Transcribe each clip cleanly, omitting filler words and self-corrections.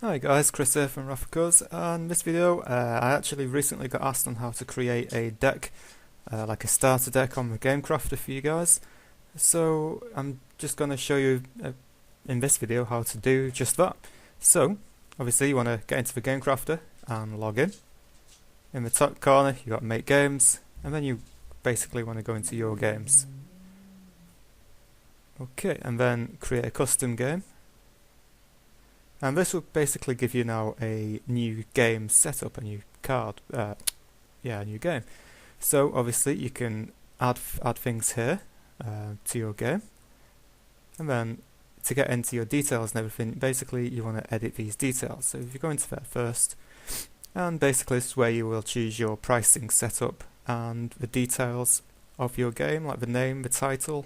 Hi guys, Chris here from Rafficos, and in this video I actually recently got asked on how to create a deck, like a starter deck on the Game Crafter for you guys. So I'm just going to show you in this video how to do just that. So obviously you want to get into the Game Crafter and log in. In the top corner you got Make Games, and then you basically want to go into Your Games. Okay, and then create a custom game. And this will basically give you now a new game setup, a new card, a new game. So obviously you can add things here to your game, and then to get into your details and everything, basically you want to edit these details. So if you go into there first, and basically this is where you will choose your pricing setup and the details of your game, like the name, the title.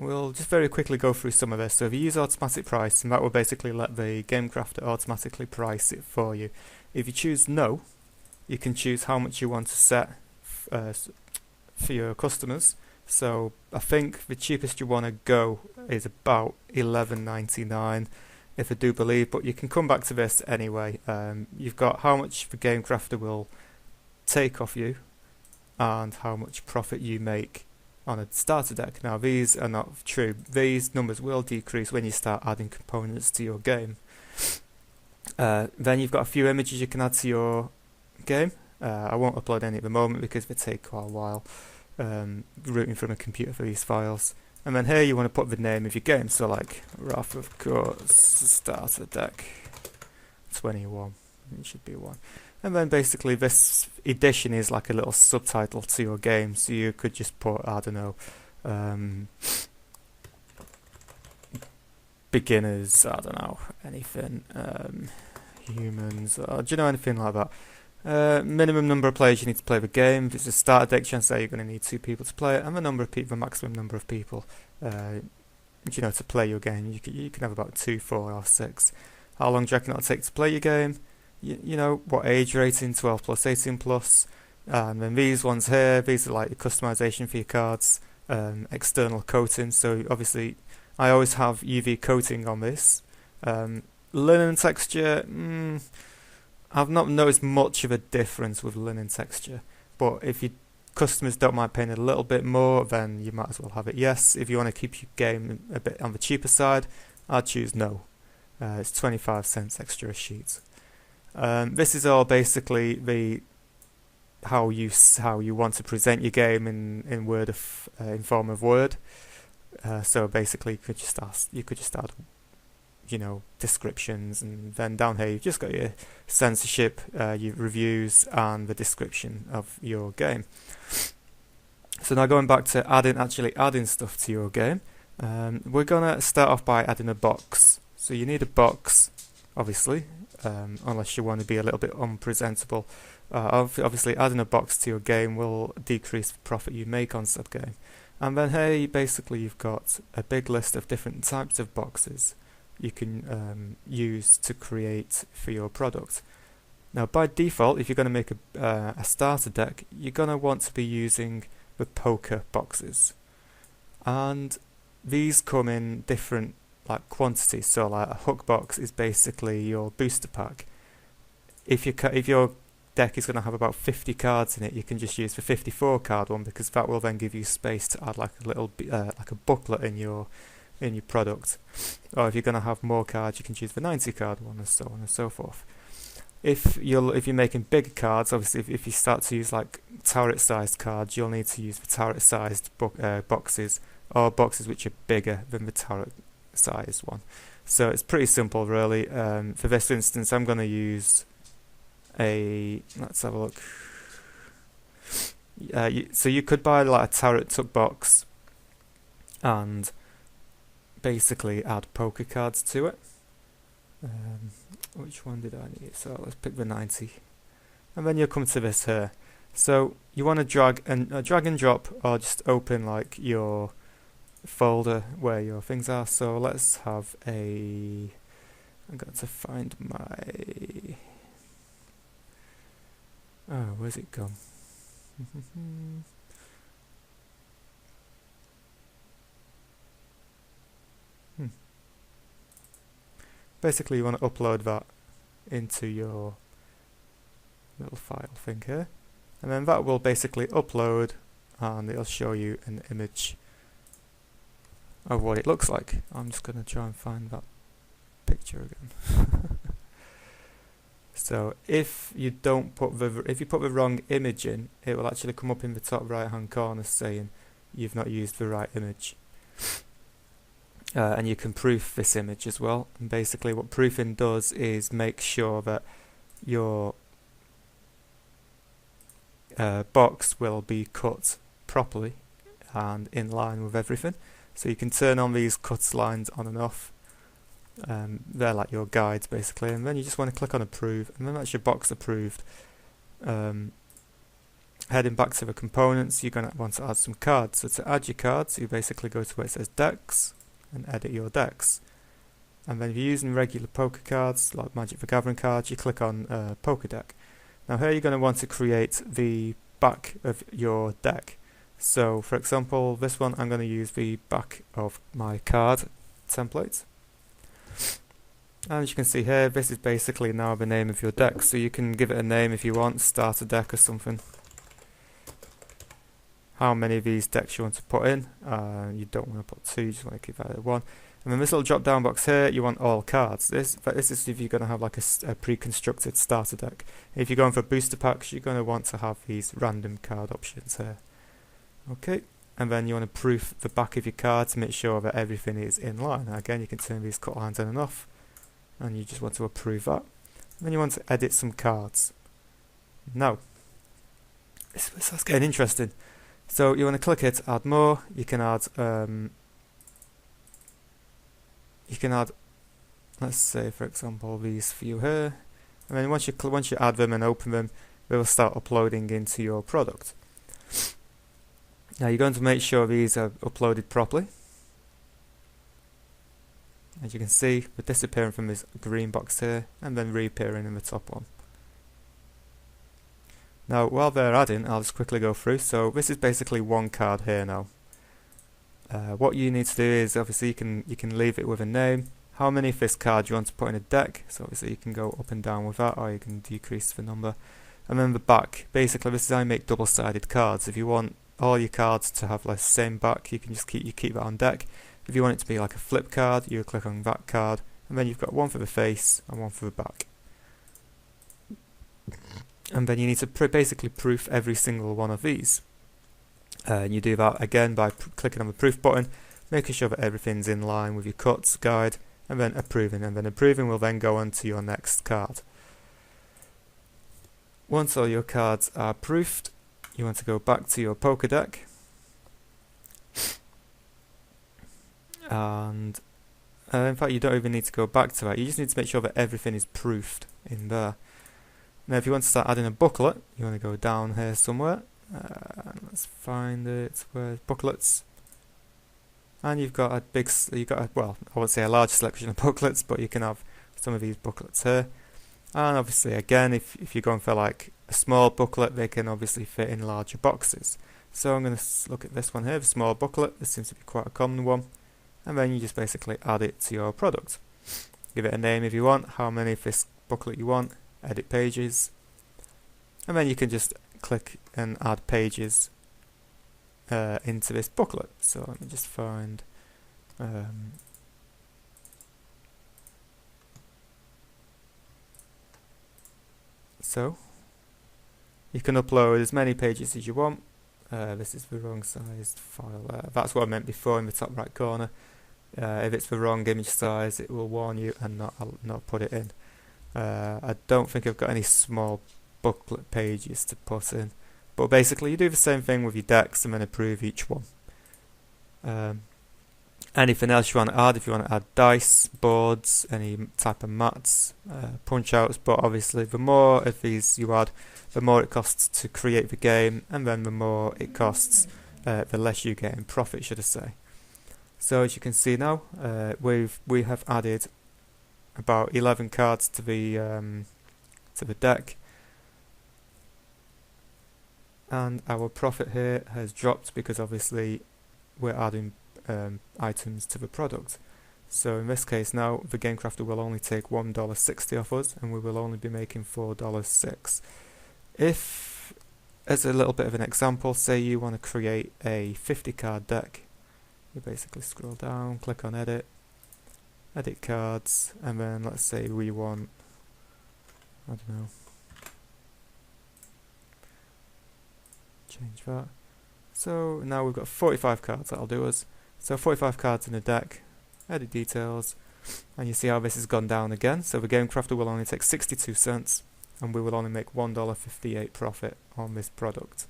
We'll just very quickly go through some of this. So if you use automatic price, and that will basically let the Game Crafter automatically price it for you. If you choose no, you can choose how much you want to set for your customers. So I think the cheapest you want to go is about $11.99, if I do believe, but you can come back to this anyway. You've got how much the Game Crafter will take off you and how much profit you make on a starter deck. Now these are not true. These numbers will decrease when you start adding components to your game. Then you've got a few images you can add to your game. I won't upload any at the moment because they take quite a while routing from a computer for these files. And then here you want to put the name of your game, so like Wrath of Course Starter Deck 21. It should be 1. And then basically this edition is like a little subtitle to your game, so you could just put, I don't know, beginners, I don't know, anything, humans, do you know, anything like that. Minimum number of players you need to play the game. If it's a starter deck, chances are you're going to need 2 people to play it, and the number of people, the maximum number of people, to play your game. You can have about 2, 4, or 6. How long do you reckon it'll take to play your game? You know, what age rating, 12 plus, 18 plus. And then these ones here, these are like the customization for your cards, external coating. So obviously I always have UV coating on this. Linen texture, I've not noticed much of a difference with linen texture, but if your customers don't mind paying a little bit more, then you might as well have it yes. If you want to keep your game a bit on the cheaper side, I'd choose no. It's 25 cents extra a sheet. This is all basically the how you want to present your game in Word in form of Word. So basically, you could just add descriptions, and then down here you've just got your censorship, your reviews, and the description of your game. So now going back to actually adding stuff to your game, we're gonna start off by adding a box. So you need a box, obviously. Unless you want to be a little bit unpresentable. Obviously adding a box to your game will decrease the profit you make on said game. And then here basically you've got a big list of different types of boxes you can use to create for your product. Now by default, if you're going to make a starter deck, you're going to want to be using the poker boxes. And these come in different quantity. So like a hook box is basically your booster pack. If your deck is going to have about 50 cards in it, you can just use the 54 card one, because that will then give you space to add like a little like a booklet in your product. Or if you're going to have more cards, you can choose the 90 card one, and so on and so forth. If you're making bigger cards, obviously if you start to use like turret sized cards, you'll need to use the turret sized boxes, or boxes which are bigger than the turret size one. So it's pretty simple really. For this instance I'm going to use let's have a look. So you could buy like a turret tuck box and basically add poker cards to it. Which one did I need? So let's pick the 90, and then you'll come to this here. So you want to drag and drop, or just open like your folder where your things are. So let's have I'm going to find my where's it gone? basically you want to upload that into your little file thing here, and then that will basically upload and it'll show you an image of what it looks like. I'm just going to try and find that picture again. So if you don't put if you put the wrong image in, it will actually come up in the top right hand corner saying you've not used the right image. And you can proof this image as well. And basically what proofing does is make sure that your box will be cut properly and in line with everything. So you can turn on these cut lines on and off. They're like your guides basically, and then you just want to click on approve, and then that's your box approved. Heading back to the components, you're going to want to add some cards. So to add your cards, you basically go to where it says decks and edit your decks. And then if you're using regular poker cards like Magic the Gathering cards, you click on Poker Deck. Now here you're going to want to create the back of your deck. So for example, this one I'm going to use the back of my card template. And as you can see here, this is basically now the name of your deck. So you can give it a name if you want, start a deck or something. How many of these decks you want to put in. You don't want to put 2, you just want to keep that at 1. And then this little drop down box here, you want all cards. This is if you're going to have like a pre-constructed starter deck. If you're going for booster packs, you're going to want to have these random card options here. Okay, and then you want to proof the back of your card to make sure that everything is in line. Now again, you can turn these cut lines on and off, and you just want to approve that. And then you want to edit some cards. Now, this starts getting interesting. So you want to click it, add more. You can add, let's say for example these few here, and then once you add them and open them, they will start uploading into your product. Now you're going to make sure these are uploaded properly. As you can see, they're disappearing from this green box here and then reappearing in the top one. Now while they're adding, I'll just quickly go through. So this is basically one card here now. What you need to do is obviously you can leave it with a name. How many of this card you want to put in a deck? So obviously you can go up and down with that, or you can decrease the number. And then the back. Basically, this is how you make double-sided cards. If you want all your cards to have like the same back, you can just keep that on deck. If you want it to be like a flip card, you click on that card, and then you've got one for the face and one for the back. And then you need to basically proof every single one of these. And you do that again by clicking on the proof button, making sure that everything's in line with your cuts guide, and then approving. And then approving will then go on to your next card. Once all your cards are proofed, you want to go back to your poker deck. And in fact, you don't even need to go back to that. You just need to make sure that everything is proofed in there. Now, if you want to start adding a booklet, you want to go down here somewhere. Let's find it. Where's booklets? And you've got well, I won't say a large selection of booklets, but you can have some of these booklets here. And obviously, again, if you're going for like a small booklet, they can obviously fit in larger boxes. So I'm going to look at this one here, the small booklet. This seems to be quite a common one. And then you just basically add it to your product. Give it a name if you want, how many of this booklet you want, edit pages, and then you can just click and add pages into this booklet. So let me just find so you can upload as many pages as you want. This is the wrong sized file. That's what I meant before in the top right corner. If it's the wrong image size, it will warn you and not put it in. I don't think I've got any small booklet pages to put in, but basically you do the same thing with your decks and then approve each one. Anything else you want to add, if you want to add dice, boards, any type of mats, punch outs, but obviously the more of these you add, the more it costs to create the game, and then the more it costs, the less you get in profit, should I say. So as you can see now, we have added about 11 cards to the deck, and our profit here has dropped because obviously we're adding items to the product. So in this case now, the Game Crafter will only take $1.60 off us, and we will only be making $4.06. If, as a little bit of an example, say you want to create a 50 card deck, you basically scroll down, click on edit, edit cards, and then let's say we want, I don't know, change that. So now we've got 45 cards, that'll do us. So 45 cards in a deck, edit details, and you see how this has gone down again. So the Game Crafter will only take 62 cents, and we will only make $1.58 profit on this product.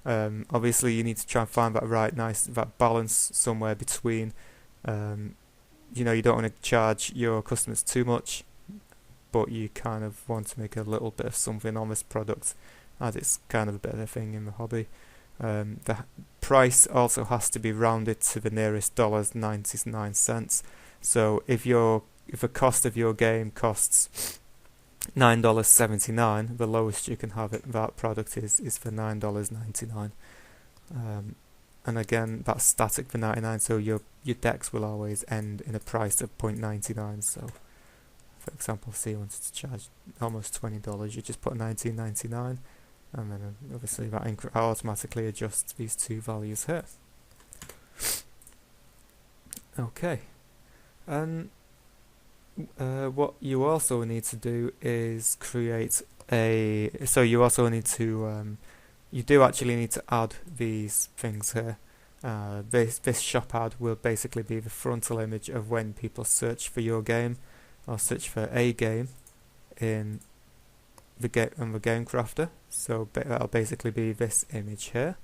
Obviously you need to try and find that balance somewhere between, you know, you don't want to charge your customers too much, but you kind of want to make a little bit of something on this product, as it's kind of a bit of a thing in the hobby. The price also has to be rounded to the nearest $0.99. So if the cost of your game costs $9.79, the lowest you can have that product is for $9.99. And again, that's static for 99, so your decks will always end in a price of $0.99. So for example, say you wanted to charge almost $20, you just put $19.99, and then obviously that automatically adjusts these two values here. Okay, and what you also need to do is create a, so you also need to, you do actually need to add these things here. This shop ad will basically be the frontal image of when people search for your game, or search for a game in the Game Crafter. So that'll basically be this image here.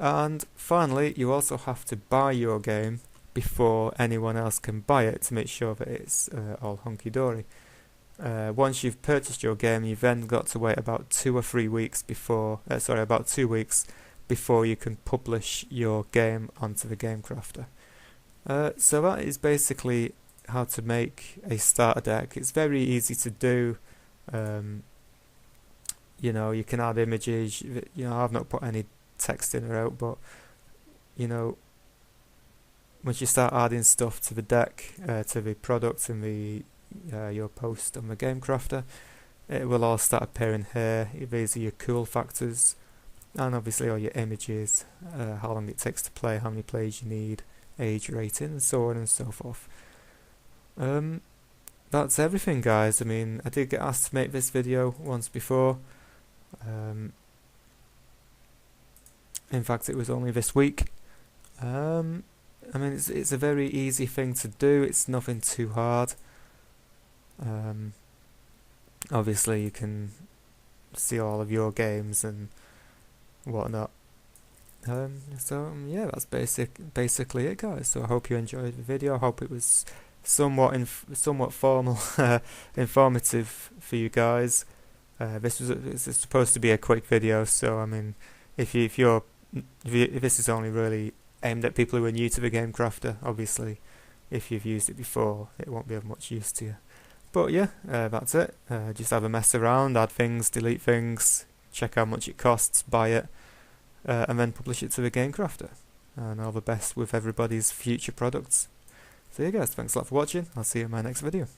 And finally, you also have to buy your game before anyone else can buy it, to make sure that it's all hunky-dory. Once you've purchased your game, you've then got to wait about 2 or 3 weeks before, about 2 weeks before you can publish your game onto the Game Crafter. So that is basically how to make a starter deck. It's very easy to do. You know, you can add images. You know, I've not put any text in or out, but you know, once you start adding stuff to the deck, to the product and the your post on the Game Crafter, it will all start appearing here. These are your cool factors, and obviously all your images, how long it takes to play, how many players you need, age rating, and so on and so forth. That's everything, guys. I mean, I did get asked to make this video once before. In fact, it was only this week. I mean, it's a very easy thing to do. It's nothing too hard. Obviously, you can see all of your games and whatnot. So yeah, that's basically it, guys. So I hope you enjoyed the video. I hope it was somewhat formal, informative for you guys. This is supposed to be a quick video, so I mean, if this is only really aimed at people who are new to the Game Crafter, obviously, if you've used it before, it won't be of much use to you. But yeah, that's it. Just have a mess around, add things, delete things, check how much it costs, buy it, and then publish it to the Game Crafter. And all the best with everybody's future products. So yeah, guys, thanks a lot for watching. I'll see you in my next video.